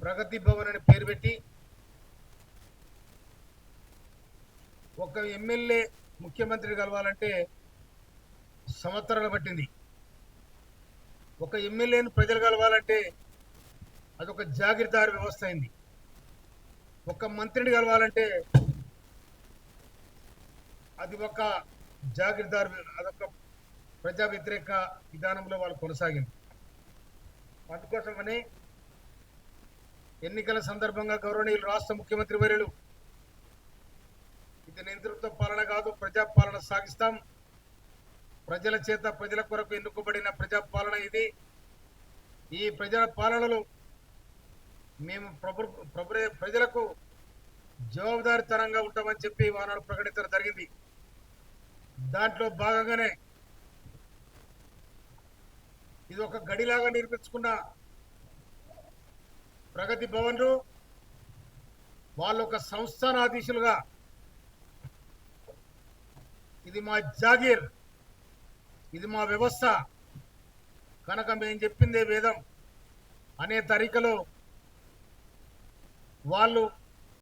ప్రగతి భవన్ అని పేరు పెట్టి ఒక ఎమ్మెల్యే ముఖ్యమంత్రి కలవాలంటే సంవత్సరాలు పట్టింది. ఒక ఎమ్మెల్యేను ప్రజలు కలవాలంటే అదొక జాగీర్దార్ వ్యవస్థ అయింది. ఒక మంత్రిని కలవాలంటే అది ఒక జాగీర్దార్, అదొక ప్రజా వ్యతిరేక విధానంలో వాళ్ళు కొనసాగింది. అందుకోసమని ఎన్నికల సందర్భంగా గౌరవనీయులు రాష్ట్ర ముఖ్యమంత్రి వర్యులు ఇది నేతృత్వ పాలన కాదు, ప్రజాపాలన సాగిస్తాం, ప్రజల చేత ప్రజల కొరకు ఎన్నుకోబడిన ప్రజాపాలన ఇది, ఈ ప్రజల పాలనలో మేము ప్రజలకు జవాబుదారీతనంగా ఉంటామని చెప్పి ఆనాడు ప్రకటించడం జరిగింది. దాంట్లో భాగంగానే ఇది ఒక గడిలాగా నిర్మించుకున్న ప్రగతి భవన్లు వాళ్ళు ఒక సంస్థానాధీశులుగా ఇది మా జాగీర్, ఇది మా వ్యవస్థ కనుక మేము చెప్పిందే వేదం అనే తరీకలో వాళ్ళు